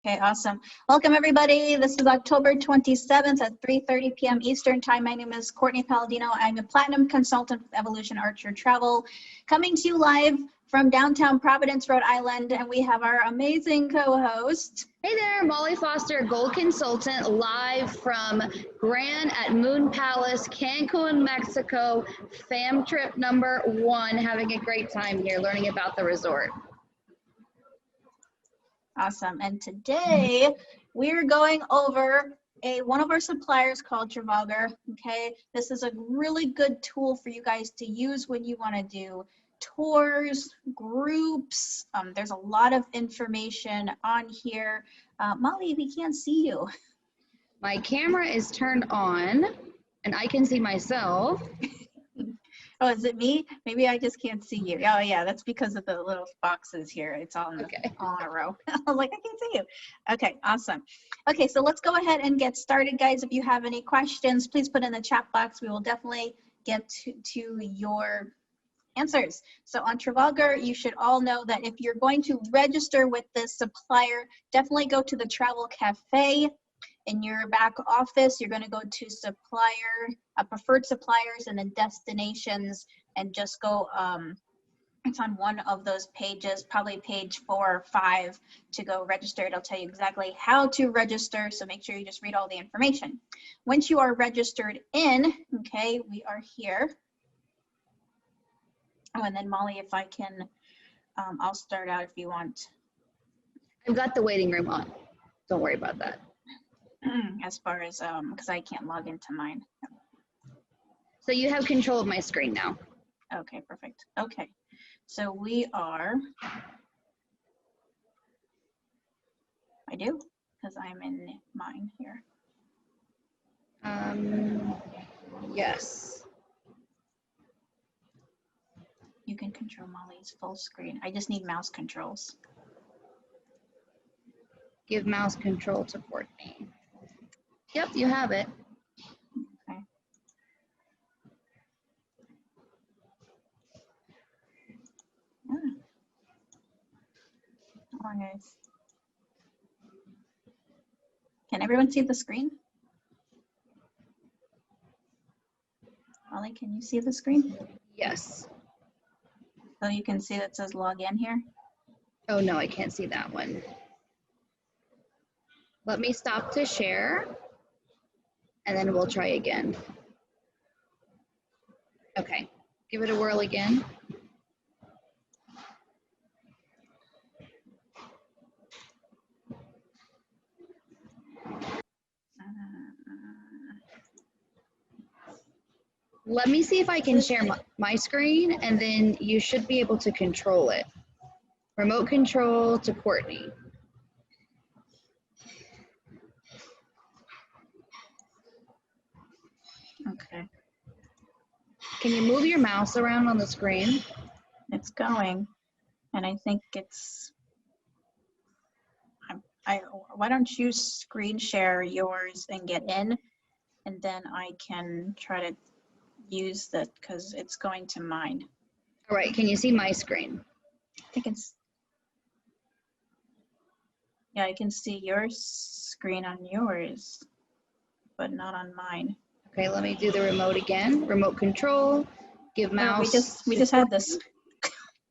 Okay, awesome. Welcome everybody. This is October 27th at 3:30 p.m. Eastern Time. My name is Courtney Palladino. I'm a Platinum Consultant with Evolution Archer Travel, coming to you live from downtown Providence, Rhode Island, and we have our amazing co-host. Hey there, Molly Foster, Gold Consultant, live from Grand at Moon Palace, Cancun, Mexico, fam trip number 1, having a great time here, learning about the resort. Awesome. And today we're going over one of our suppliers called Trafalgar. Okay, this is a really good tool for you guys to use when you want to do tours, groups. There's a lot of information on here. Molly, we can't see you. My camera is turned on and I can see myself. Oh, is it me? Maybe I just can't see you. Oh yeah, that's because of the little boxes here. It's all in, all in a row. I was like, I can't see you. Okay, awesome. Okay, so let's go ahead and get started, guys. If you have any questions, please put in the chat box. We will definitely get to your answers. So on Trafalgar, you should all know that if you're going to register with this supplier, definitely go to the Travel Cafe. In your back office, you're going to go to supplier, preferred suppliers, and then destinations, and just go, it's on one of those pages, probably page 4 or 5 to go register. It'll tell you exactly how to register, so make sure you just read all the information. Once you are registered in, okay, we are here. Oh, and then Molly, if I can, I'll start out if you want. I've got the waiting room on. Don't worry about that. As far as, because I can't log into mine. So you have control of my screen now. Okay, perfect. Okay, so we are, I do, because I'm in mine here. Yes. You can control Molly's full screen. I just need mouse controls. Give mouse control to Courtney. Yep, you have it. Okay. Hold on, guys. Can everyone see the screen? Molly, can you see the screen? Yes. So you can see that it says log in here? Oh no, I can't see that one. Let me stop to share, and then we'll try again. Okay, give it a whirl again. Let me see if I can share my screen, and then you should be able to control it. Remote control to Courtney. Okay. Can you move your mouse around on the screen? It's going, and I think it's, why don't you screen share yours and get in, and then I can try to use that because it's going to mine. All right, can you see my screen? I think it's, yeah, I can see your screen on yours, but not on mine. Okay, let me do the remote again. Remote control, give mouse. We just had this.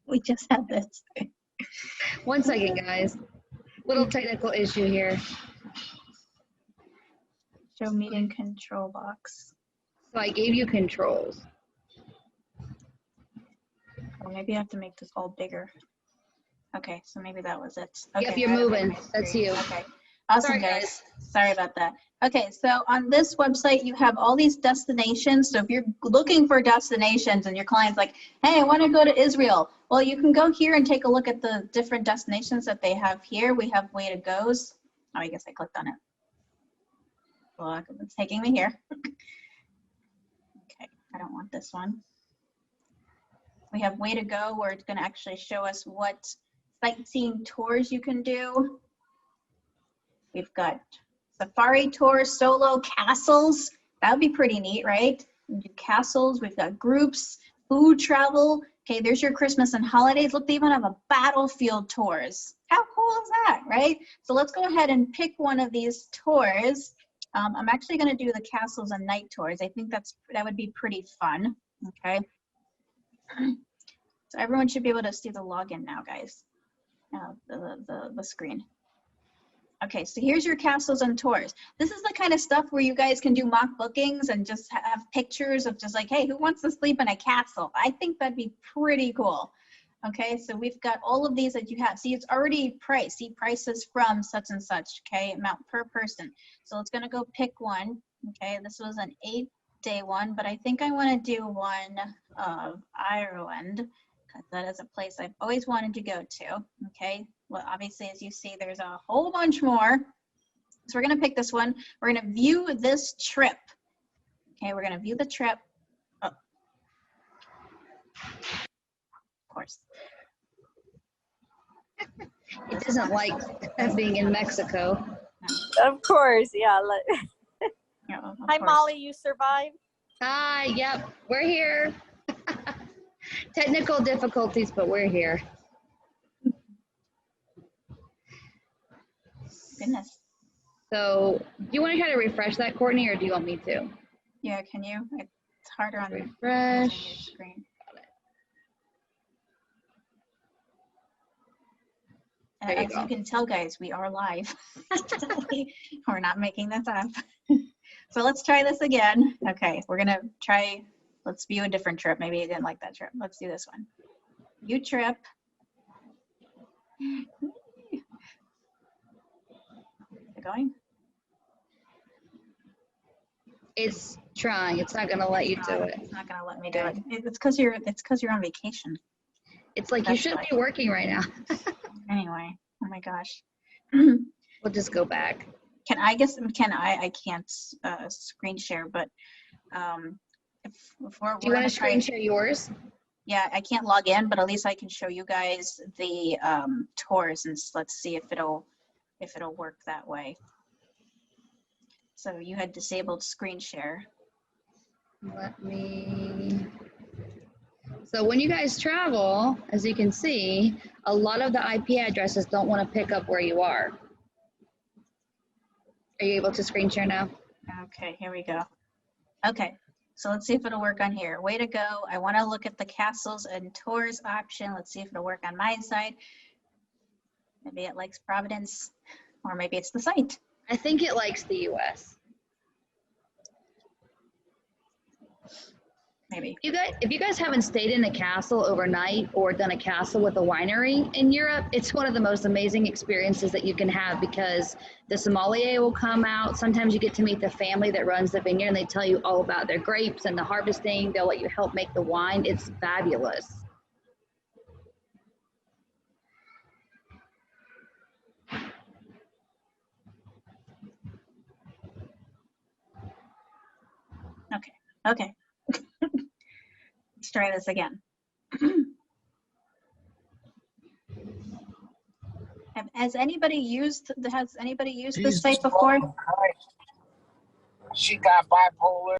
We just had this. 1 second, guys. Little technical issue here. Show meeting control box. So I gave you controls. Or maybe I have to make this all bigger. Okay, so maybe that was it. Okay, yep, you're moving. That's you. Okay, awesome. Sorry, guys. Sorry about that. Okay, so on this website, you have all these destinations. So if you're looking for destinations and your client's like, hey, I want to go to Israel. Well, you can go here and take a look at the different destinations that they have here. We have way to goes. Oh, I guess I clicked on it. Well, it's taking me here. Okay, I don't want this one. We have way to go where it's going to actually show us what sightseeing tours you can do. We've got safari tours, solo castles. That would be pretty neat, right? We do castles. We've got groups, food travel, Okay, there's your Christmas and holidays. Look, they even have a battlefield tours. How cool is that, right? So let's go ahead and pick one of these tours. I'm actually going to do the castles and night tours. I think that would be pretty fun. Okay. So everyone should be able to see the login now, guys. The screen. Okay, so here's your castles and tours. This is the kind of stuff where you guys can do mock bookings and just have pictures of just like, hey, who wants to sleep in a castle? I think that'd be pretty cool. Okay, so we've got all of these that you have. See, it's already priced. See, prices from such and such, okay, amount per person. So it's gonna go pick one. Okay, this was an 8-day one, but I think I wanna do one of Ireland, because that is a place I've always wanted to go to, okay? Well, obviously, as you see, there's a whole bunch more. So we're gonna pick this one. We're gonna view this trip. Okay, we're gonna view the trip. Oh. Of course. It doesn't like being in Mexico. No. Of course, yeah. Yeah, Hi, course. Molly, you survived? Hi, yep, we're here. Technical difficulties, but we're here. Goodness. So, do you want to try to refresh that, Courtney, or do you want me to? Yeah, can you? It's harder on the Refresh. screen. As you can tell, guys, we are live. We're not making this up. So let's try this again. Okay, we're gonna try, let's view a different trip. Maybe you didn't like that trip. Let's do this one. View trip. Is it going? It's trying. It's not gonna let you do it. It's not gonna let me do it. It's because you're on vacation. It's like you should be working right now. Anyway, oh my gosh. We'll just go back. I can't screen share, but if we're Do you want to screen share yours? Yeah, I can't log in, but at least I can show you guys the tours, and let's see if it'll work that way. So you had disabled screen share. Let me. So when you guys travel, as you can see, a lot of the IP addresses don't want to pick up where you are. Are you able to screen share now? Okay, here we go. Okay, so let's see if it'll work on here. Way to go. I want to look at the castles and tours option. Let's see if it'll work on my side. Maybe it likes Providence, or maybe it's the site. I think it likes the US. Maybe. If you guys haven't stayed in a castle overnight or done a castle with a winery in Europe, it's one of the most amazing experiences that you can have, because the sommelier will come out. Sometimes you get to meet the family that runs the vineyard, and they tell you all about their grapes and the harvesting. They'll let you help make the wine. It's fabulous. Okay. Let's try this again. Has anybody used this site before? She got bipolar.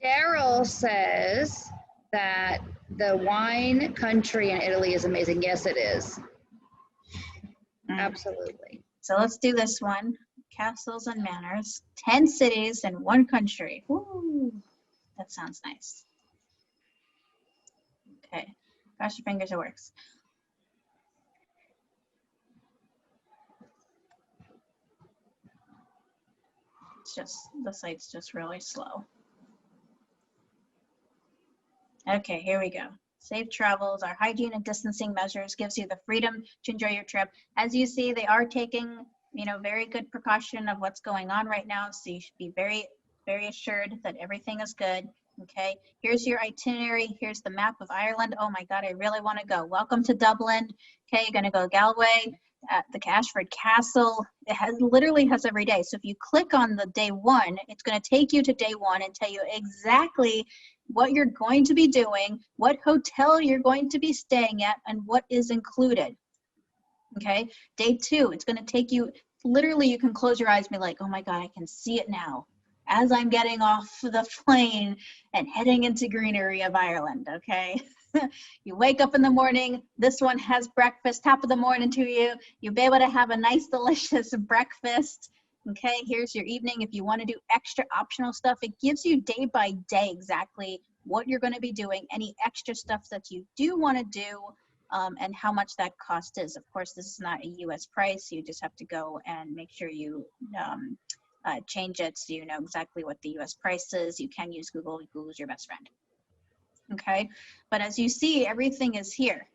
Daryl says that the wine country in Italy is amazing. Yes, it is. Absolutely. So let's do this one. Castles and manors, 10 cities in one country. Woo, that sounds nice. Okay, cross your fingers it works. It's just, the site's just really slow. Okay, here we go. Safe travels, our hygiene and distancing measures gives you the freedom to enjoy your trip. As you see, they are taking, very good precaution of what's going on right now. So you should be very, very assured that everything is good. Okay, here's your itinerary. Here's the map of Ireland. Oh my God, I really want to go. Welcome to Dublin. Okay, you're going to go Galway, the Ashford Castle. It literally has every day. So if you click on the day one, it's going to take you to day one and tell you exactly what you're going to be doing, what hotel you're going to be staying at, and what is included. Okay, day two, it's going to take you, literally you can close your eyes and be like, oh my God, I can see it now as I'm getting off the plane and heading into greenery of Ireland. Okay. You wake up in the morning, this one has breakfast, top of the morning to you. You'll be able to have a nice, delicious breakfast. Okay, here's your evening. If you want to do extra optional stuff, it gives you day by day exactly what you're going to be doing, any extra stuff that you do want to do, and how much that cost is. Of course, this is not a US price. You just have to go and make sure you change it so you know exactly what the US price is. You can use Google. Google's your best friend. Okay, but as you see, everything is here.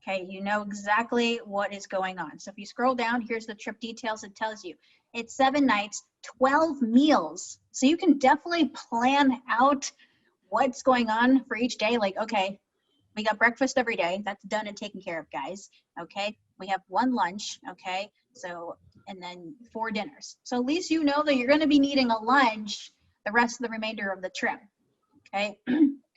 Okay, you know exactly what is going on. So if you scroll down, here's the trip details. It tells you it's 7 nights, 12 meals. So you can definitely plan out what's going on for each day. Like, okay, we got breakfast every day. That's done and taken care of, guys. Okay, we have 1 lunch. Okay, so, and then 4 dinners. So at least you know that you're going to be needing a lunch the rest of the remainder of the trip. Okay.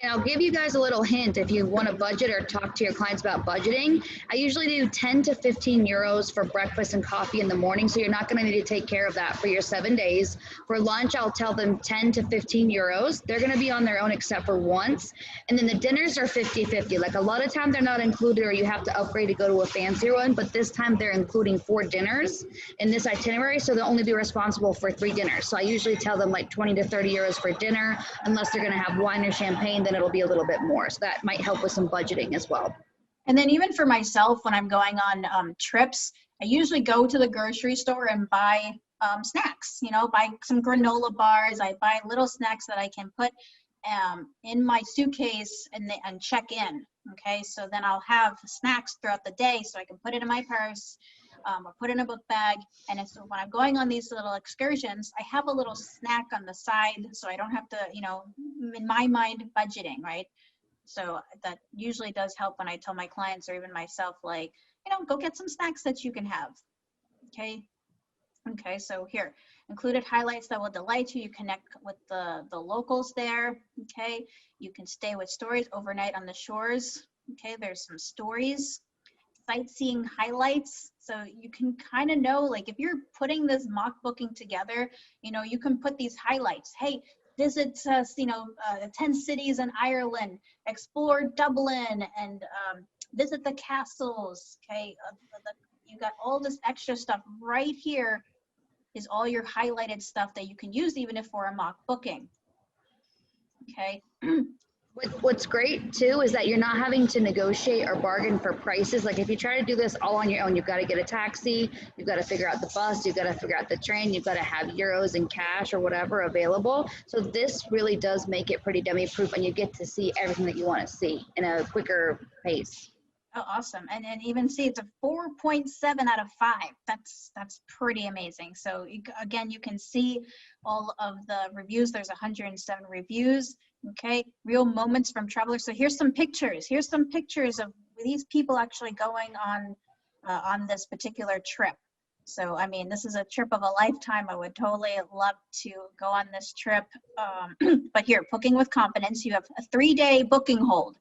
And I'll give you guys a little hint if you want to budget or talk to your clients about budgeting. I usually do 10 to 15 euros for breakfast and coffee in the morning, so you're not going to need to take care of that for your 7 days. For lunch, I'll tell them 10 to 15 euros. They're going to be on their own except for once. And then the dinners are 50-50. Like a lot of time they're not included or you have to upgrade to go to a fancier one, but this time they're including 4 dinners in this itinerary, so they'll only be responsible for 3 dinners. So I usually tell them like 20 to 30 euros for dinner, unless they're going to have wine or champagne, then it'll be a little bit more. So that might help with some budgeting as well. And then even for myself, when I'm going on trips, I usually go to the grocery store and buy snacks, you know, buy some granola bars. I buy little snacks that I can put in my suitcase and check in. Okay, so then I'll have snacks throughout the day, so I can put it in my purse or put it in a book bag. And so when I'm going on these little excursions, I have a little snack on the side, so I don't have to, you know, in my mind, budgeting, right? So that usually does help when I tell my clients or even myself, like, you know, go get some snacks that you can have. Okay. Okay, so here, included highlights that will delight you. You connect with the locals there. Okay, you can stay with stories overnight on the shores. Okay, there's some stories, sightseeing highlights. So you can kind of know, like, if you're putting this mock booking together, you know, you can put these highlights. Hey, visit, you know, 10 cities in Ireland, explore Dublin, and visit the castles. Okay, you got all this extra stuff right here. Is all your highlighted stuff that you can use even if for a mock booking. Okay. What's great too is that you're not having to negotiate or bargain for prices. Like if you try to do this all on your own, you've got to get a taxi, you've got to figure out the bus, you've got to figure out the train, you've got to have euros and cash or whatever available. So this really does make it pretty dummy proof, and you get to see everything that you want to see in a quicker pace. Oh, awesome. And even see it's a 4.7 out of 5. That's pretty amazing. So again, you can see all of the reviews. There's 107 reviews. Okay, real moments from travelers. So here's some pictures. Here's some pictures of these people actually going on this particular trip. So I mean, this is a trip of a lifetime. I would totally love to go on this trip. But here, booking with confidence. You have a 3-day booking hold.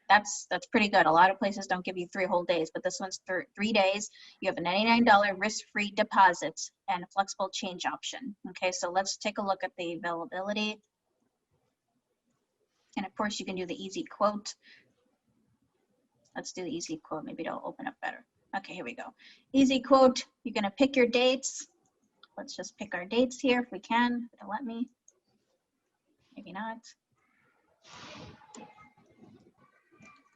That's pretty good. A lot of places don't give you 3 whole days, but this one's 3 days. You have a $99 risk-free deposit and a flexible change option. Okay, so let's take a look at the availability. And of course, you can do the easy quote. Let's do the easy quote. Maybe it'll open up better. Okay, here we go. Easy quote. You're going to pick your dates. Let's just pick our dates here if we can. It'll let me. Maybe not.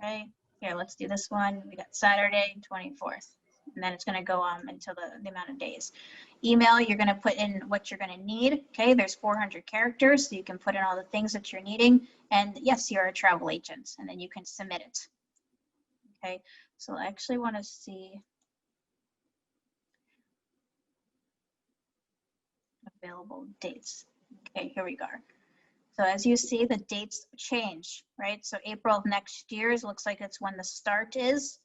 Okay, here, let's do this one. We got Saturday, 24th. And then it's going to go on until the amount of days. Email, you're going to put in what you're going to need. Okay, there's 400 characters, so you can put in all the things that you're needing. And yes, you're a travel agent, and then you can submit it. Okay, so I actually want to see available dates. Okay, here we go. So as you see, the dates change, right? So April of next year looks like it's when the start is.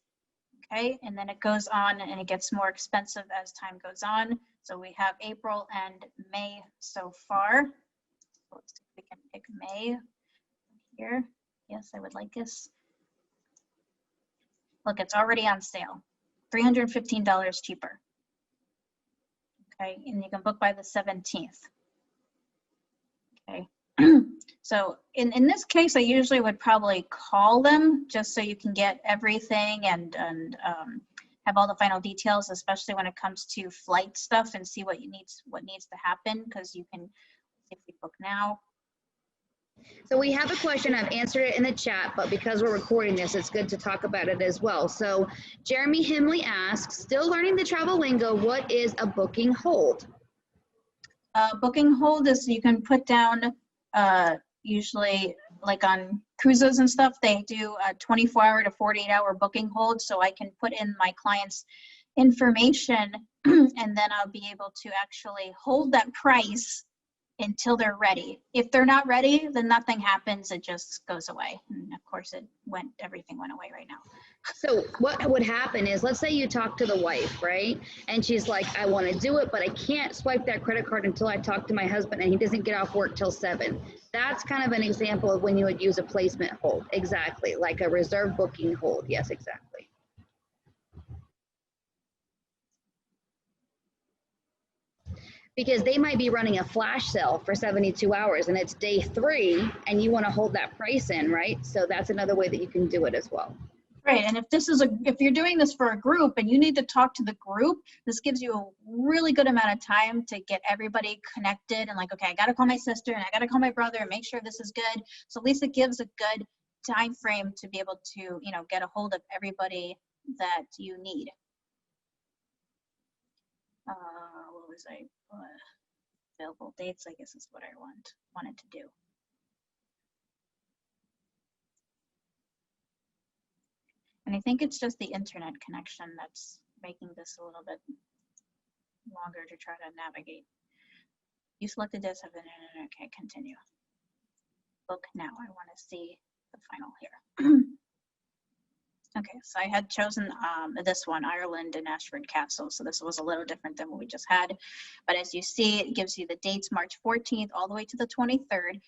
Okay, and then it goes on and it gets more expensive as time goes on. So we have April and May so far. So let's see if we can pick May here. Yes, I would like this. Look, it's already on sale, $315 cheaper. Okay, and you can book by the 17th. Okay, So in this case, I usually would probably call them just so you can get everything and have all the final details, especially when it comes to flight stuff, and see what needs to happen, because you can, if we book now. So we have a question, I've answered it in the chat, but because we're recording this, it's good to talk about it as well. So Jeremy Himley asks, still learning the travel lingo, what is a booking hold? Booking hold is, you can put down, usually like on cruises and stuff, they do a 24-hour to 48-hour booking hold. So I can put in my client's information and then I'll be able to actually hold that price until they're ready. If they're not ready, then nothing happens. It just goes away. And of course everything went away right now. So what would happen is, let's say you talk to the wife, right? And she's like, I want to do it, but I can't swipe that credit card until I talk to my husband, and he doesn't get off work till 7. That's kind of an example of when you would use a placement hold. Exactly. Like a reserve booking hold. Yes, exactly. Because they might be running a flash sale for 72 hours and it's day 3 and you want to hold that price in, right? So that's another way that you can do it as well. Right, and if you're doing this for a group and you need to talk to the group, this gives you a really good amount of time to get everybody connected and like, okay, I got to call my sister and I got to call my brother and make sure this is good. So at least it gives a good time frame to be able to, get a hold of everybody that you need. What was I? Available dates, I guess, is what I wanted to do. And I think it's just the internet connection that's making this a little bit longer to try to navigate. You selected this, okay, continue. Book now, I want to see the final here. Okay, so I had chosen this one, Ireland and Ashford Castle. So this was a little different than what we just had. But as you see, it gives you the dates, March 14th all the way to the 23rd.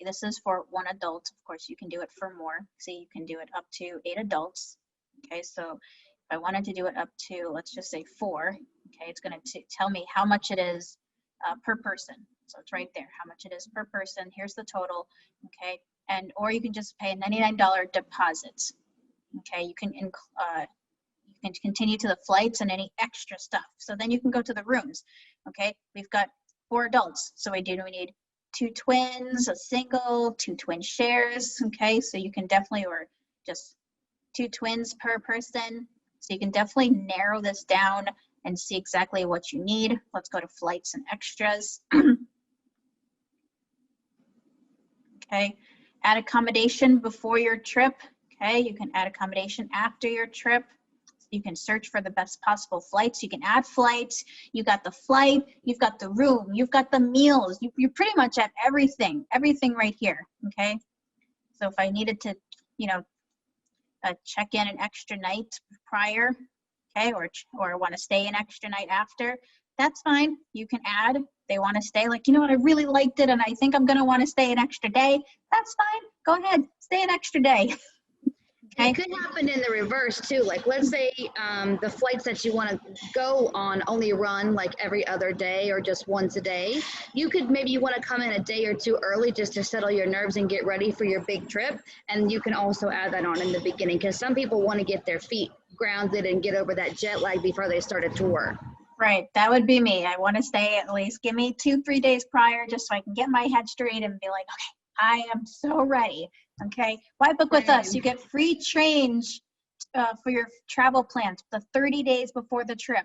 This is for 1 adult. Of course, you can do it for more. See, you can do it up to 8 adults. Okay, so if I wanted to do it up to, let's just say 4, okay, it's going to tell me how much it is per person. So it's right there, how much it is per person. Here's the total, okay, or you can just pay a $99 deposit. Okay, you can continue to the flights and any extra stuff. So then you can go to the rooms. Okay, we've got 4 adults. So we need 2 twins, a single, 2 twin shares. Okay, so you can definitely, or just 2 twins per person. So you can definitely narrow this down and see exactly what you need. Let's go to flights and extras. Okay, add accommodation before your trip. Okay, you can add accommodation after your trip. You can search for the best possible flights. You can add flights. You got the flight, you've got the room, you've got the meals. You pretty much have everything right here. Okay, so if I needed to, check in an extra night prior, okay, or want to stay an extra night after, that's fine. You can add. They want to stay, like, what, I really liked it and I think I'm going to want to stay an extra day. That's fine. Go ahead, stay an extra day. Okay. It could happen in the reverse too. Like, let's say the flights that you want to go on only run like every other day or just once a day. You want to come in a day or 2 early just to settle your nerves and get ready for your big trip. And you can also add that on in the beginning, because some people want to get their feet grounded and get over that jet lag before they start a tour. Right, that would be me. I want to stay at least, give me 2-3 days prior just so I can get my head straight and be like, okay, I am so ready. Okay, why book with us? You get free change for your travel plans the 30 days before the trip.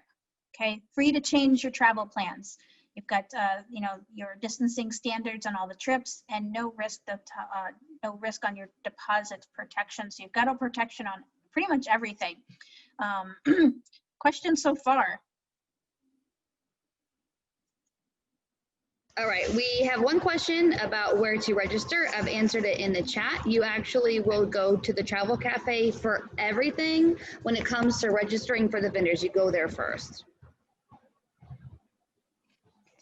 Okay, free to change your travel plans. You've got your distancing standards on all the trips, and no risk on your deposit protection. So you've got a protection on pretty much everything. Questions so far? All right, we have one question about where to register. I've answered it in the chat. You actually will go to the travel cafe for everything. When it comes to registering for the vendors, you go there first.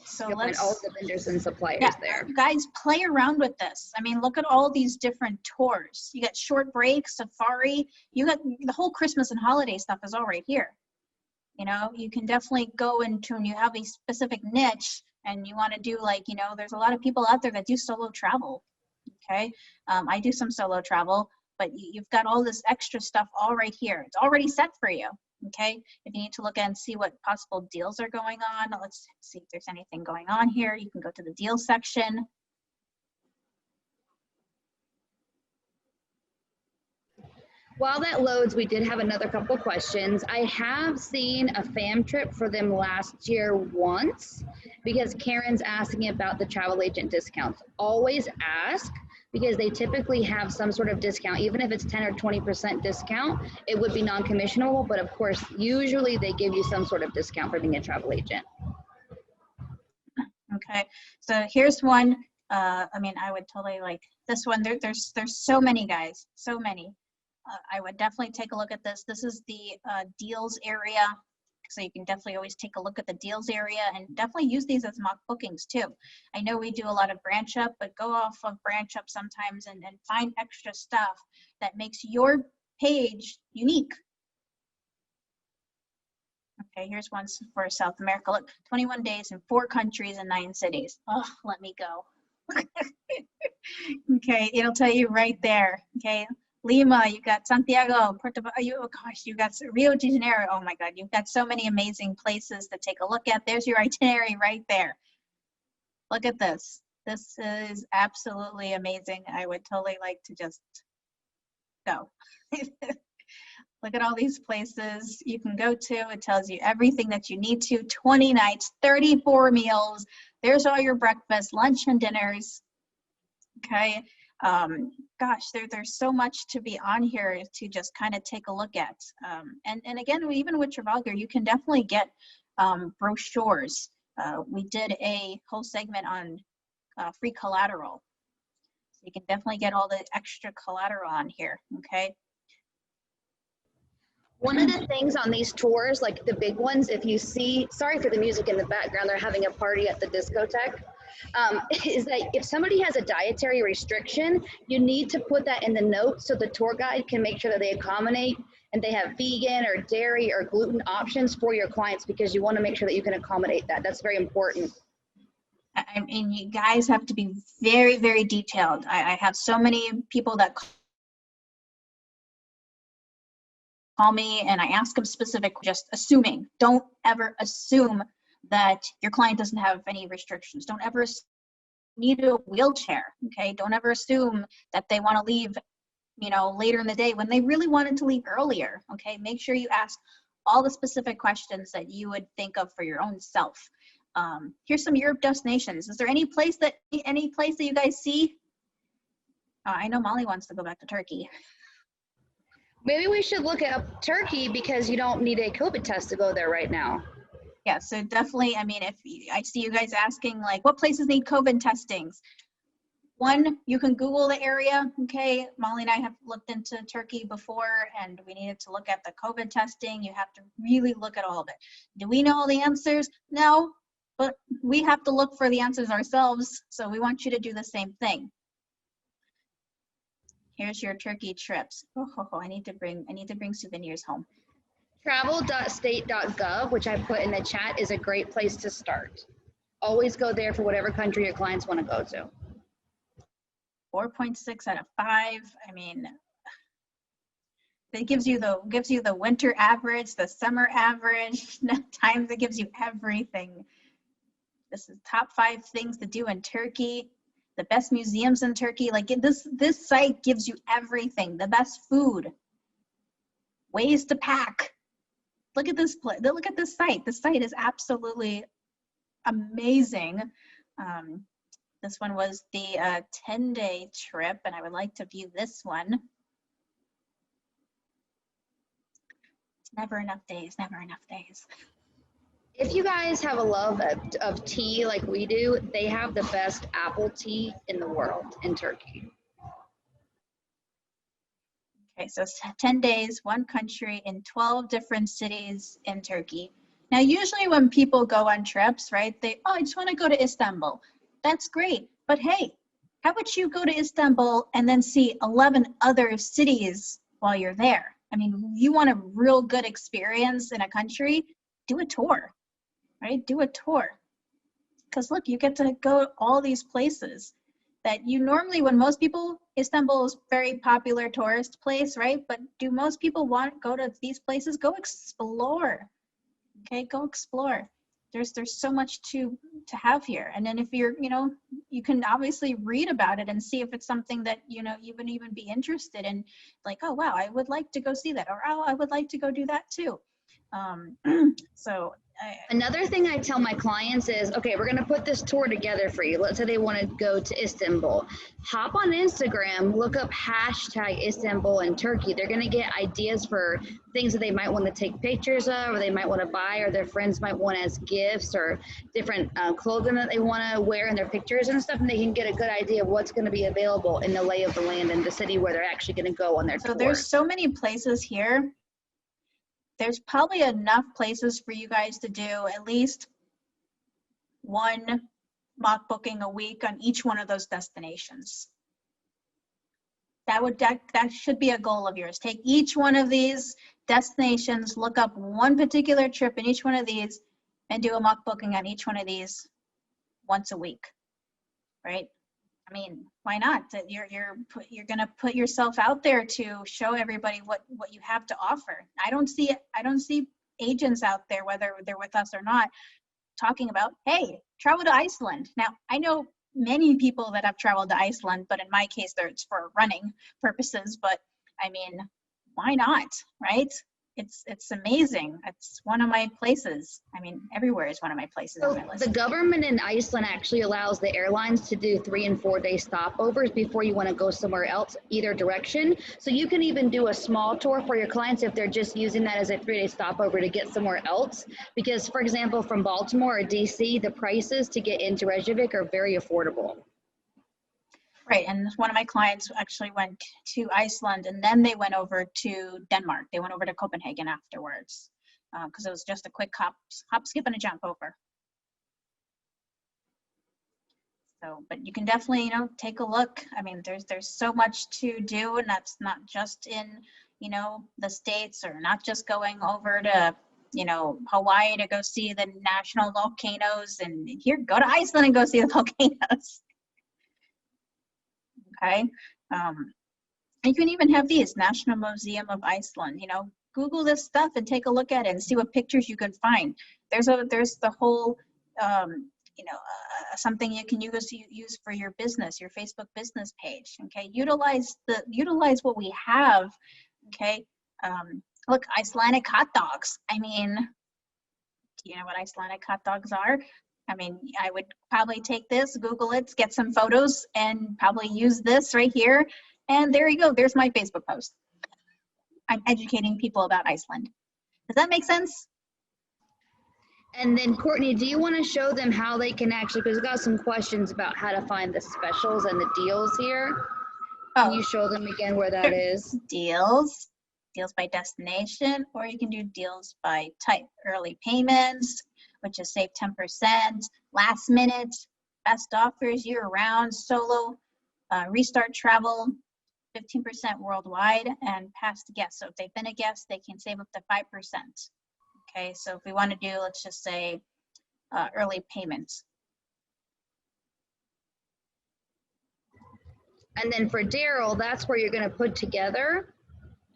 So you'll find all the vendors and suppliers there. Guys, play around with this. I mean, look at all these different tours. You got short break, safari. You got the whole Christmas and holiday stuff is all right here. You can definitely go into, and you have a specific niche, and you want to do like, there's a lot of people out there that do solo travel. Okay. I do some solo travel, but you've got all this extra stuff all right here. It's already set for you. Okay. If you need to look and see what possible deals are going on, let's see if there's anything going on here. You can go to the deal section. While that loads, we did have another couple questions. I have seen a fam trip for them last year once because Karen's asking about the travel agent discounts. Always ask because they typically have some sort of discount. Even if it's 10 or 20% discount, it would be non-commissionable. But of course, usually they give you some sort of discount for being a travel agent. Okay, so here's one. I mean, I would totally like this one. There's so many, guys, so many. I would definitely take a look at this. This is the deals area. So you can definitely always take a look at the deals area and definitely use these as mock bookings too. I know we do a lot of branch up, but go off of branch up sometimes and find extra stuff that makes your page unique. Okay, here's one for South America. Look, 21 days in 4 countries and 9 cities. Oh, let me go. Okay, it'll tell you right there. Okay. Lima, you got Santiago, Puerto, oh gosh, you got Rio de Janeiro. Oh my God, you've got so many amazing places to take a look at. There's your itinerary right there. Look at this. This is absolutely amazing. I would totally like to just go. Look at all these places you can go to. It tells you everything that you need to. 20 nights, 34 meals. There's all your breakfast, lunch, and dinners. Okay. Gosh, there's so much to be on here to just kind of take a look at. And again, even with Trafalgar, you can definitely get brochures. We did a whole segment on free collateral. So you can definitely get all the extra collateral on here, okay? One of the things on these tours, like the big ones, if you see, sorry for the music in the background, they're having a party at the discotheque, is that if somebody has a dietary restriction, you need to put that in the notes so the tour guide can make sure that they accommodate and they have vegan or dairy or gluten options for your clients, because you want to make sure that you can accommodate that. That's very important. I mean, you guys have to be very, very detailed. I have so many people that call me and I ask them specific, just assuming. Don't ever assume that your client doesn't have any restrictions. Don't ever need a wheelchair, okay? Don't ever assume that they want to leave, later in the day when they really wanted to leave earlier, okay? Make sure you ask all the specific questions that you would think of for your own self. Here's some Europe destinations. Is there any place that you guys see? I know Molly wants to go back to Turkey. Maybe we should look at Turkey because you don't need a COVID test to go there right now. Yeah, so definitely, I mean, if I see you guys asking, like, what places need COVID testings? One, you can Google the area, okay? Molly and I have looked into Turkey before, and we needed to look at the COVID testing. You have to really look at all of it. Do we know all the answers? No, but we have to look for the answers ourselves, so we want you to do the same thing. Here's your Turkey trips. I need to bring souvenirs home. Travel.state.gov, which I put in the chat, is a great place to start. Always go there for whatever country your clients want to go to. 4.6 out of 5. I mean, it gives you the winter average, the summer average, times it gives you everything. This is top 5 things to do in Turkey. The best museums in Turkey. Like this site gives you everything. The best food, ways to pack. Look at this place. Look at this site. The site is absolutely amazing. This one was the 10-day trip, and I would like to view this one. It's never enough days. Never enough days. If you guys have a love of tea like we do, they have the best apple tea in the world in Turkey. Okay, so 10 days, 1 country in 12 different cities in Turkey. Now, usually when people go on trips, right, I just want to go to Istanbul. That's great. But hey, how about you go to Istanbul and then see 11 other cities while you're there? I mean, you want a real good experience in a country, do a tour. Right? Do a tour. because look, you get to go all these places that you normally, when most people, Istanbul is very popular tourist place, right? But do most people want to go to these places? Go explore, okay? Go explore. There's so much to have here. And then if you're, you can obviously read about it and see if it's something that, you would even be interested in, like, oh, wow, I would like to go see that, or, oh, I would like to go do that too. So another thing I tell my clients is, okay, we're going to put this tour together for you. Let's say they want to go to Istanbul. Hop on Instagram, look up hashtag Istanbul in Turkey. They're going to get ideas for things that they might want to take pictures of, or they might want to buy, or their friends might want as gifts, or different clothing that they want to wear in their pictures and stuff. And they can get a good idea of what's going to be available in the lay of the land in the city where they're actually going to go on their tour. So there's so many places here. There's probably enough places for you guys to do at least one mock booking a week on each one of those destinations. That should be a goal of yours. Take each one of these destinations, look up one particular trip in each one of these, and do a mock booking on each one of these once a week, right? I mean, why not? You're going to put yourself out there to show everybody what you have to offer. I don't see agents out there, whether they're with us or not, talking about, hey, travel to Iceland. Now, I know many people that have traveled to Iceland, but in my case, it's for running purposes. But I mean, why not, right? It's amazing. It's one of my places. I mean, everywhere is one of my places on my list. The government in Iceland actually allows the airlines to do 3 and 4 day stopovers before you want to go somewhere else, either direction. So you can even do a small tour for your clients if they're just using that as a 3-day stopover to get somewhere else. Because, for example, from Baltimore or DC, the prices to get into Reykjavik are very affordable. Right, and one of my clients actually went to Iceland, and then they went over to Denmark. They went over to Copenhagen afterwards, because it was just a quick hop, skip, and a jump over. So, but you can definitely, take a look. I mean, there's so much to do, and that's not just in, the States, or not just going over to, Hawaii to go see the national volcanoes, and here, go to Iceland and go see the volcanoes. Okay, you can even have these National Museum of Iceland. Google this stuff and take a look at it and see what pictures you can find. There's the whole something you can use for your business, your Facebook business page. Okay, utilize what we have. Okay, look, Icelandic hot dogs. I mean, do you know what Icelandic hot dogs are? I mean, I would probably take this, Google it, get some photos, and probably use this right here. And there you go. There's my Facebook post. I'm educating people about Iceland. Does that make sense? And then, Courtney, do you want to show them how they can actually, because we've got some questions about how to find the specials and the deals here. Can you show them again where that is? Deals by destination, or you can do deals by type. Early payments, which is save 10%, last minute, best offers year-round, solo, restart travel, 15% worldwide, and past guests. So if they've been a guest, they can save up to 5%. Okay, so if we want to do, let's just say, early payments. And then for Daryl, that's where you're going to put together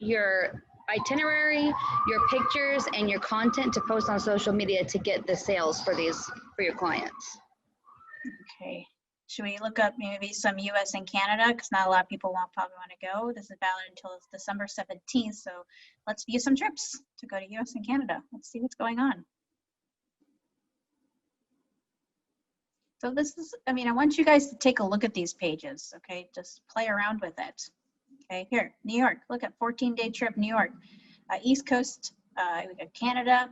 your itinerary, your pictures, and your content to post on social media to get the sales for your clients. Okay, should we look up maybe some US and Canada, because not a lot of people probably want to go. This is valid until December 17th, so let's view some trips to go to US and Canada. Let's see what's going on. So this is, I want you guys to take a look at these pages, okay? Just play around with it. Okay, here, New York, look at 14-day trip, New York. East Coast, we got Canada.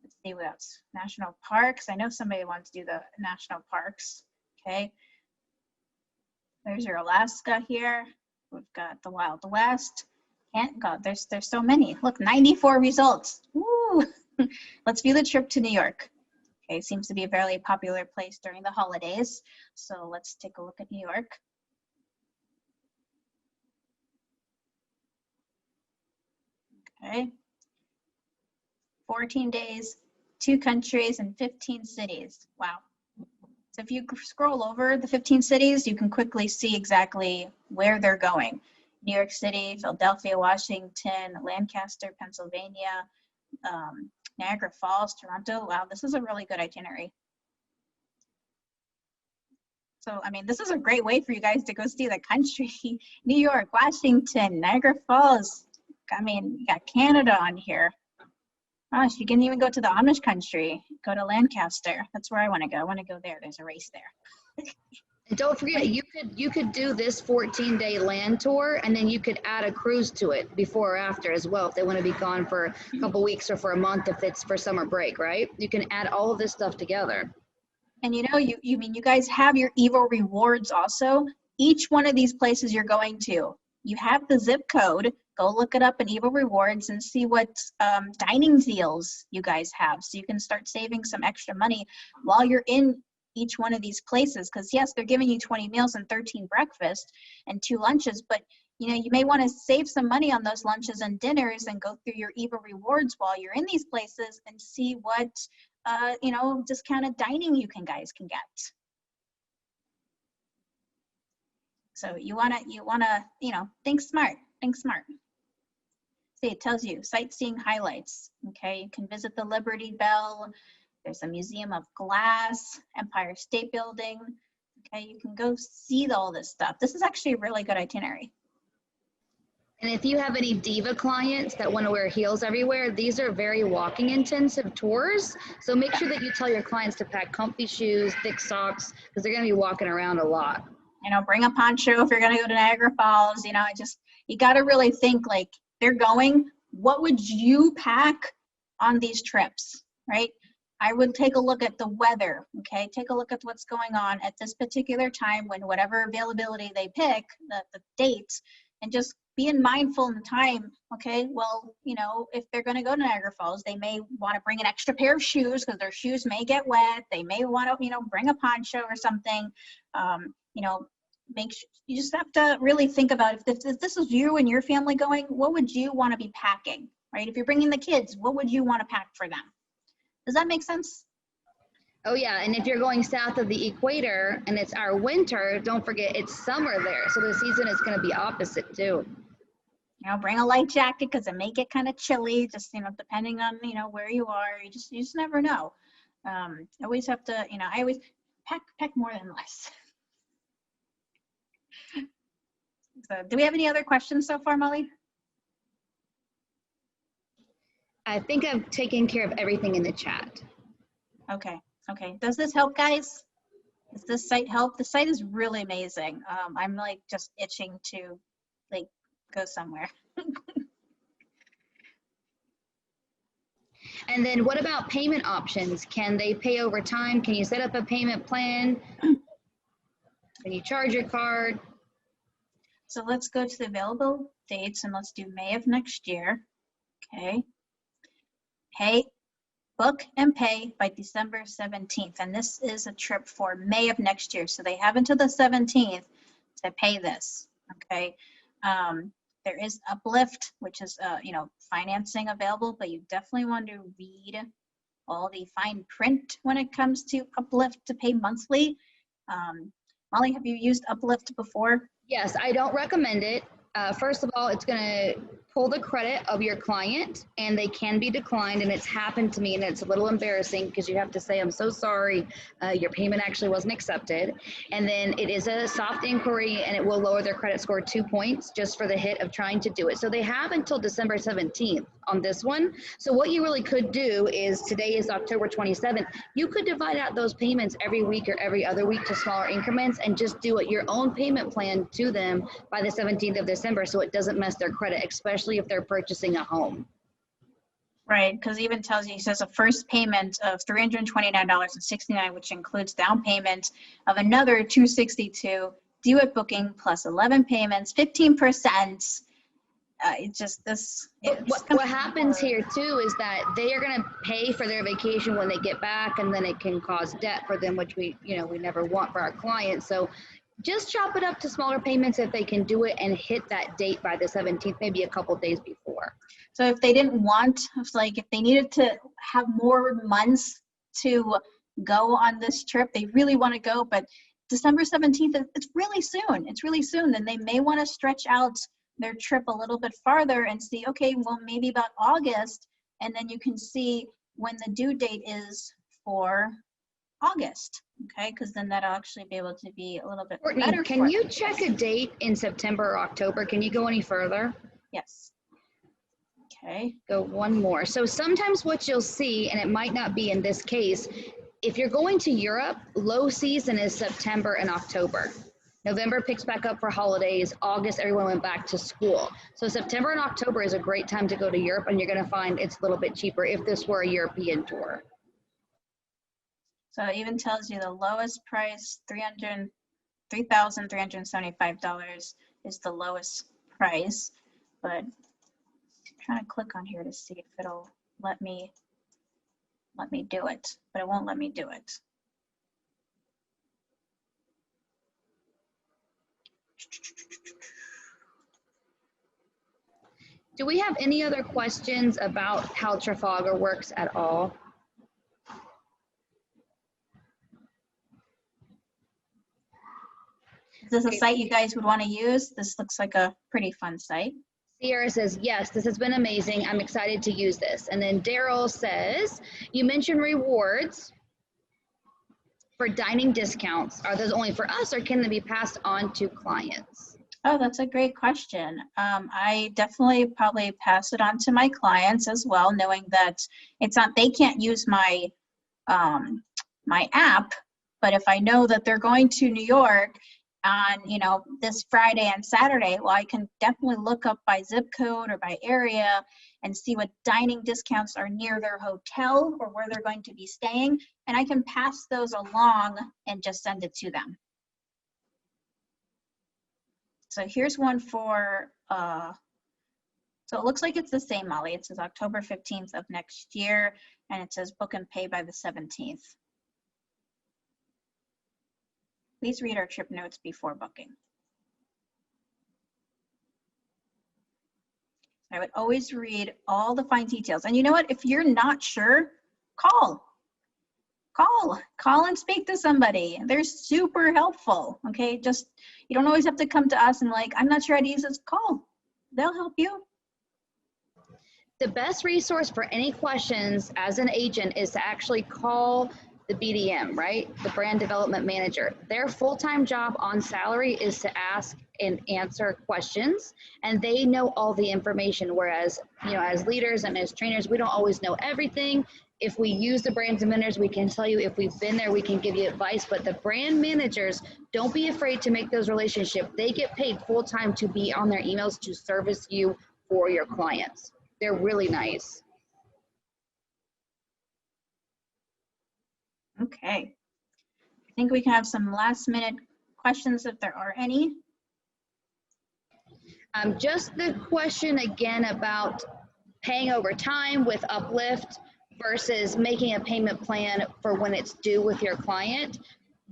Let's see what else. National parks. I know somebody wants to do the national parks. Okay. There's your Alaska here. We've got the Wild West. God, there's so many. Look, 94 results. Woo! Let's view the trip to New York. Okay, seems to be a fairly popular place during the holidays. So let's take a look at New York. Okay. 14 days, 2 countries and 15 cities. Wow. So if you scroll over the 15 cities, you can quickly see exactly where they're going. New York City, Philadelphia, Washington, Lancaster, Pennsylvania, Niagara Falls, Toronto. Wow, this is a really good itinerary. So, I mean, this is a great way for you guys to go see the country. New York, Washington, Niagara Falls. I mean, you got Canada on here. Gosh, you can even go to the Amish country. Go to Lancaster. That's where I want to go. I want to go there. There's a race there. And don't forget, you could do this 14-day land tour, and then you could add a cruise to it before or after as well if they want to be gone for a couple weeks or for a month if it's for summer break, right? You can add all of this stuff together. And you know, you guys have your Evo rewards also. Each one of these places you're going to, you have the zip code. Go look it up in Evo rewards and see what dining deals you guys have, so you can start saving some extra money while you're in each one of these places. Because yes, they're giving you 20 meals and 13 breakfasts and 2 lunches, but you know, you may want to save some money on those lunches and dinners and go through your Evo rewards while you're in these places and see what you know, discounted dining you guys can get. So you wanna, you know, think smart. See, it tells you sightseeing highlights. Okay, you can visit the Liberty Bell. There's a Museum of Glass, Empire State Building. Okay, you can go see all this stuff. This is actually a really good itinerary. And if you have any diva clients that want to wear heels everywhere, these are very walking intensive tours. So make sure that you tell your clients to pack comfy shoes, thick socks, because they're going to be walking around a lot. You know, bring a poncho if you're going to go to Niagara Falls. You know, you got to really think, like, they're going, what would you pack on these trips, right? I would take a look at the weather, okay? Take a look at what's going on at this particular time when whatever availability they pick, the dates, and just being mindful in the time, okay? Well, you know, if they're gonna go to Niagara Falls, they may wanna bring an extra pair of shoes because their shoes may get wet. They may wanna, you know, bring a poncho or something. You know, make sure, you just have to really think about if this is you and your family going, what would you wanna be packing, right? If you're bringing the kids, what would you wanna pack for them? Does that make sense? Oh yeah, and if you're going south of the equator and it's our winter, don't forget it's summer there. So the season is going to be opposite too. You know, bring a light jacket because it may get kind of chilly, just, you know, depending on, you know, where you are. You just never know. Always have to, you know, I always pack more than less. So do we have any other questions so far, Molly? I think I've taken care of everything in the chat. Okay. Does this help, guys? Does this site help? The site is really amazing. I'm like just itching to like go somewhere. And then what about payment options? Can they pay over time? Can you set up a payment plan? Can you charge your card? So let's go to the available dates and let's do May of next year. Okay. Book and pay by December 17th. And this is a trip for May of next year. So they have until the 17th to pay this. Okay. There is Uplift, which is, you know, financing available, but you definitely want to read all the fine print when it comes to Uplift to pay monthly. Molly, have you used Uplift before? Yes, I don't recommend it. First of all, it's going to pull the credit of your client and they can be declined, and it's happened to me and it's a little embarrassing because you have to say, I'm so sorry, your payment actually wasn't accepted. And then it is a soft inquiry and it will lower their credit score 2 points just for the hit of trying to do it. So they have until December 17th on this one. So what you really could do is, today is October 27th, you could divide out those payments every week or every other week to smaller increments and just do your own payment plan to them by the 17th of December so it doesn't mess their credit, especially if they're purchasing a home. Right, because it even tells you, it says a first payment of $329.69, which includes down payment of another $262, due at booking plus 11 payments, 15%. It just, what happens here too is that they are going to pay for their vacation when they get back, and then it can cause debt for them, which we never want for our clients. So just chop it up to smaller payments if they can do it and hit that date by the 17th, maybe a couple days before. So if they didn't want, if they needed to have more months to go on this trip. They really want to go, but December 17th, it's really soon. It's really soon. Then they may want to stretch out their trip a little bit farther and see, okay, well, maybe about August, and then you can see when the due date is for August, okay? Because then that'll actually be able to be a little bit Courtney, better. can you check a date in September or October? Can you go any further? Yes. Okay. Go one more. So sometimes what you'll see, and it might not be in this case, if you're going to Europe, low season is September and October. November picks back up for holidays. August, everyone went back to school. So September and October is a great time to go to Europe, and you're going to find it's a little bit cheaper if this were a European tour. So it even tells you the lowest price, $3,375 is the lowest price. But I'm trying to click on here to see if it'll let me do it, but it won't let me do it. Do we have any other questions about how Trafalgar works at all? Is this a site you guys would want to use? This looks like a pretty fun site. Sierra says, yes, this has been amazing. I'm excited to use this. And then Daryl says, you mentioned rewards for dining discounts. Are those only for us or can they be passed on to clients? Oh, that's a great question. I definitely probably pass it on to my clients as well, knowing that it's not, they can't use my, my app, but if I know that they're going to New York on, you know, this Friday and Saturday, well, I can definitely look up by zip code or by area and see what dining discounts are near their hotel or where they're going to be staying. And I can pass those along and just send it to them. So here's one for, so it looks like it's the same, Molly. It says October 15th of next year, and it says book and pay by the 17th. Please read our trip notes before booking. I would always read all the fine details. And you know what? If you're not sure, call and speak to somebody. They're super helpful. Okay, just, you don't always have to come to us and like, I'm not sure how to use this. Call, they'll help you. The best resource for any questions as an agent is to actually call the BDM, right? The brand development manager. Their full-time job on salary is to ask and answer questions, and they know all the information. Whereas, you know, as leaders and as trainers, we don't always know everything. If we use the brand managers, we can tell you. If we've been there, we can give you advice. But the brand managers, don't be afraid to make those relationships. They get paid full-time to be on their emails to service you for your clients. They're really nice. Okay. I think we can have some last minute questions if there are any. Just the question again about paying over time with Uplift versus making a payment plan for when it's due with your client.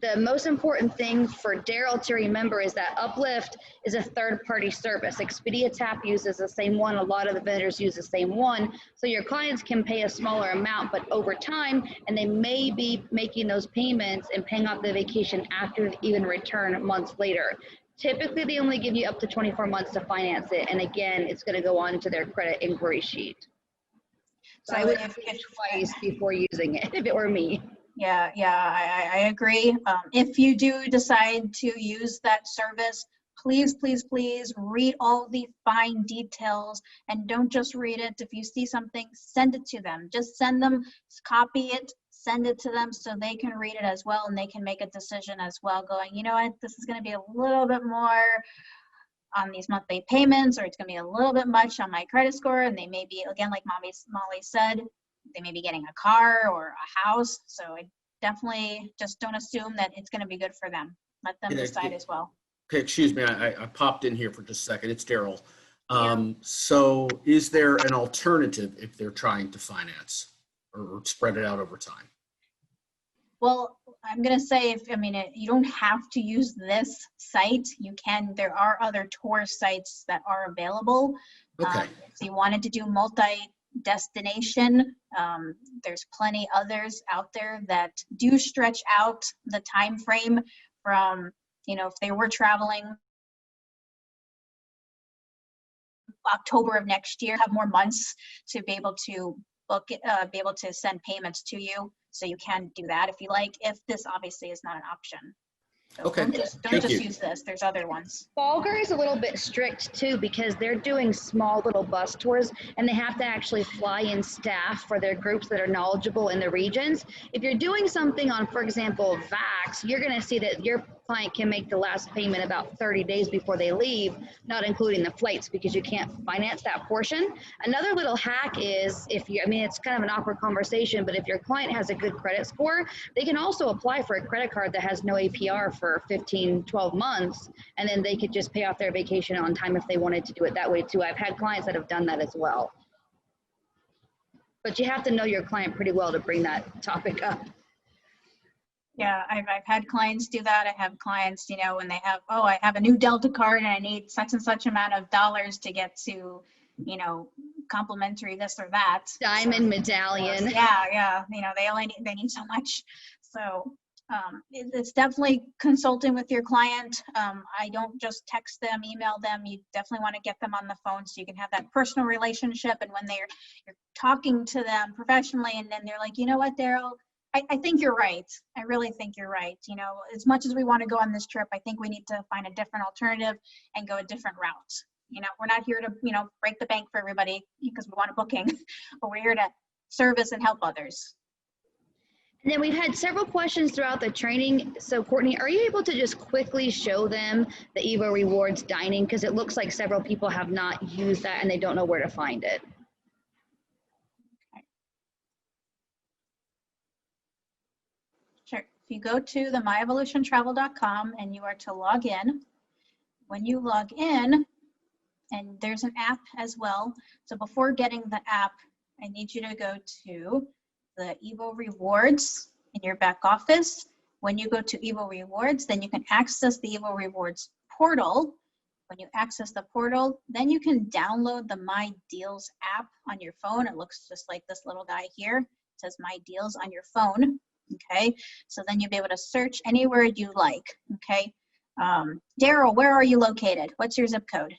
The most important thing for Daryl to remember is that Uplift is a third-party service. Expedia Tap uses the same one. A lot of the vendors use the same one. So your clients can pay a smaller amount, but over time, and they may be making those payments and paying off the vacation after they even return months later. Typically, they only give you up to 24 months to finance it. And again, it's going to go on to their credit inquiry sheet. So I would think twice before using it if it were me. Yeah, I agree. If you do decide to use that service, please read all the fine details and don't just read it. If you see something, send it to them. Just send them, copy it, send it to them so they can read it as well and they can make a decision as well going, you know what, this is going to be a little bit more on these monthly payments, or it's going to be a little bit much on my credit score. And they may be, again, like Molly said, they may be getting a car or a house. So I definitely just don't assume that it's going to be good for them. Let them decide as well. Okay, excuse me, I popped in here for just a second. It's Daryl. So is there an alternative if they're trying to finance or spread it out over time? Well, I'm going to say, you don't have to use this site. You can, there are other tour sites that are available. Okay. If you wanted to do multi destination. There's plenty others out there that do stretch out the time frame from, if they were traveling October of next year, have more months to be able to book it, be able to send payments to you. So you can do that if you like, if this obviously is not an option. So Okay, don't thank just you. use this. There's other ones. Trafalgar is a little bit strict too because they're doing small little bus tours and they have to actually fly in staff for their groups that are knowledgeable in the regions. If you're doing something on, for example, VAX, you're going to see that your client can make the last payment about 30 days before they leave, not including the flights because you can't finance that portion. Another little hack is it's kind of an awkward conversation, but if your client has a good credit score, they can also apply for a credit card that has no APR for 15, 12 months, and then they could just pay off their vacation on time if they wanted to do it that way too. I've had clients that have done that as well. But you have to know your client pretty well to bring that topic up. Yeah, I've had clients do that. I have clients, when they have, I have a new Delta card and I need such and such amount of dollars to get to, complimentary this or that. Diamond medallion. Yeah. They need so much. So it's definitely consulting with your client. I don't just text them, email them. You definitely want to get them on the phone so you can have that personal relationship. And when you're talking to them professionally, and then they're like, you know what, Daryl, I think you're right. I really think you're right. As much as we want to go on this trip, I think we need to find a different alternative and go a different route. We're not here to, break the bank for everybody because we want a booking, but we're here to service and help others. And then we've had several questions throughout the training. So Courtney, are you able to just quickly show them the Evo Rewards dining? Because it looks like several people have not used that and they don't know where to find it. Sure. If you go to the myevolutiontravel.com and you are to log in, when you log in, and there's an app as well. So before getting the app, I need you to go to the Evo Rewards in your back office. When you go to Evo Rewards, then you can access the Evo Rewards portal. When you access the portal, then you can download the My Deals app on your phone. It looks just like this little guy here. It says My Deals on your phone. Okay, so then you'll be able to search anywhere you like. Okay, Daryl, where are you located? What's your zip code?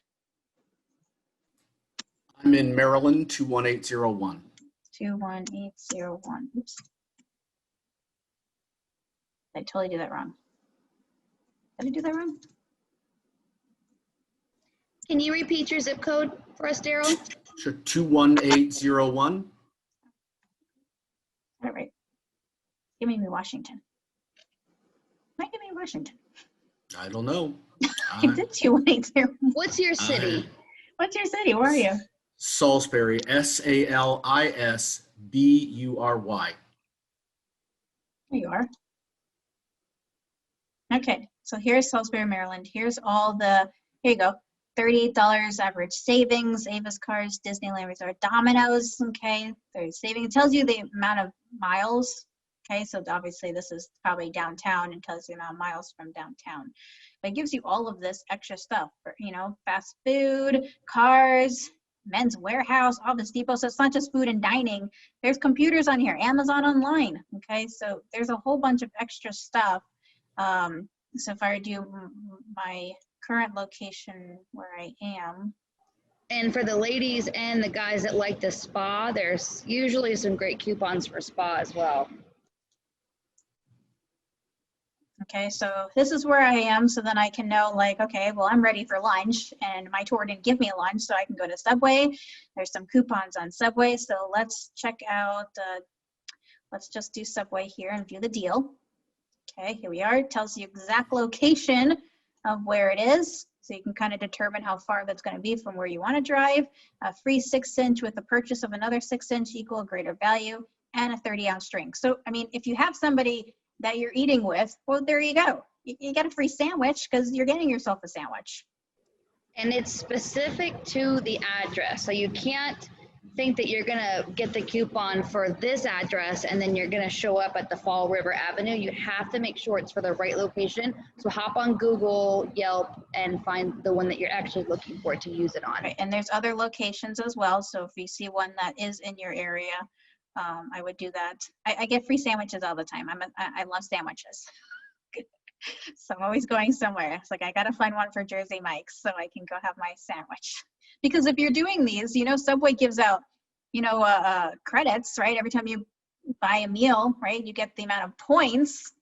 I'm in Maryland, 21801. 21801. Oops. I totally did that wrong. Did I do that wrong? Can you repeat your zip code for us, Daryl? Sure, 21801. All right. Give me Washington. Might give me Washington. I don't know. It's a 21801. What's your city? What's your city? Where are you? Salisbury, Salisbury. There you are. Okay, so here's Salisbury, Maryland. Here's all the, here you go. $38 average savings, Avis Cars, Disneyland Resort, Domino's, okay. There's savings. It tells you the amount of miles, okay. So obviously this is probably downtown and tells you the amount of miles from downtown. But it gives you all of this extra stuff for, fast food, cars, Men's Warehouse, Office Depot. So it's not just food and dining. There's computers on here, Amazon online, okay. So there's a whole bunch of extra stuff. So if I do my current location where I am. And for the ladies and the guys that like the spa, there's usually some great coupons for spa as well. Okay, so this is where I am, so then I can know, like, okay, well, I'm ready for lunch, and my tour didn't give me a lunch, so I can go to Subway. There's some coupons on Subway, so let's check out, let's just do Subway here and view the deal. Okay, here we are. It tells you exact location of where it is, so you can kind of determine how far that's going to be from where you want to drive. A free 6-inch with the purchase of another 6-inch equal greater value, and a 30-ounce drink. So, I mean, if you have somebody that you're eating with, well, there you go. You get a free sandwich because you're getting yourself a sandwich. And it's specific to the address. So you can't think that you're gonna get the coupon for this address and then you're gonna show up at the Fall River Avenue, you have to make sure it's for the right location. So hop on Google, Yelp, and find the one that you're actually looking for to use it on. Right, and there's other locations as well. So if you see one that is in your area, I would do that. I get free sandwiches all the time. I love sandwiches. So I'm always going somewhere. It's like, I got to find one for Jersey Mike's so I can go have my sandwich. Because if you're doing these, you know, Subway gives out, you know, credits, right? Every time you buy a meal, right, you get the amount of points,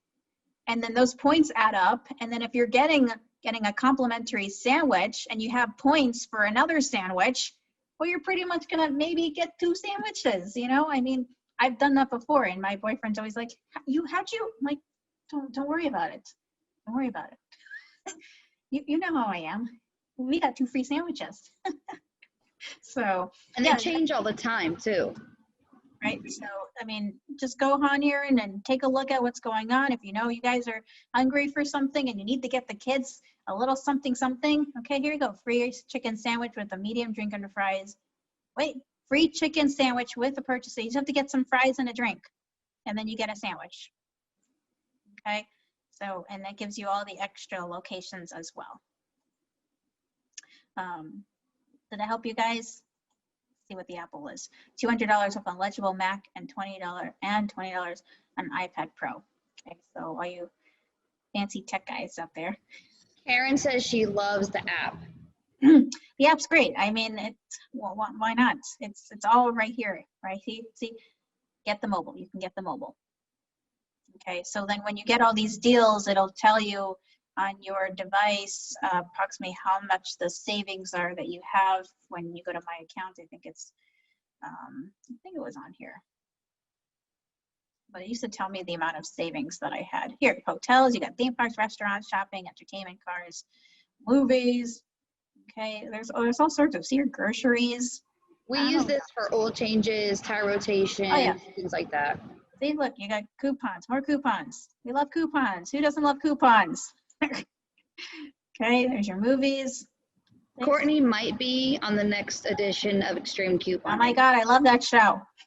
and then those points add up. And then if you're getting a complimentary sandwich and you have points for another sandwich, well, you're pretty much gonna maybe get 2 sandwiches, you know? I mean, I've done that before, and my boyfriend's always like, how'd you, I'm like, don't worry about it. Don't worry about it. You know how I am. We got 2 free sandwiches. So, And they change all the time too. right? So, I mean, just go on here and then take a look at what's going on. If you know you guys are hungry for something and you need to get the kids a little something, okay, here you go. Free chicken sandwich with a medium drink and fries. Wait, free chicken sandwich with a purchase. You just have to get some fries and a drink, and then you get a sandwich. Okay, so, and that gives you all the extra locations as well. Did I help you guys? See what the Apple is. $200 off on legible Mac and $20 on iPad Pro. Okay, so all you fancy tech guys out there. Karen says she loves the app. The app's great. I mean, well, why not? It's all right here, right? See, get the mobile. You can get the mobile. Okay, so then when you get all these deals, it'll tell you on your device approximately how much the savings are that you have when you go to my account. I think it was on here. But it used to tell me the amount of savings that I had. Here, hotels, you got theme parks, restaurants, shopping, entertainment, cars, movies. Okay, there's all sorts of, see your groceries. We use this for oil changes, tire rotation, things like that. See, look, you got coupons, more coupons. We love coupons. Who doesn't love coupons? Okay, there's your movies. Courtney might be on the next edition of Extreme Coupon. Oh my God, I love that show.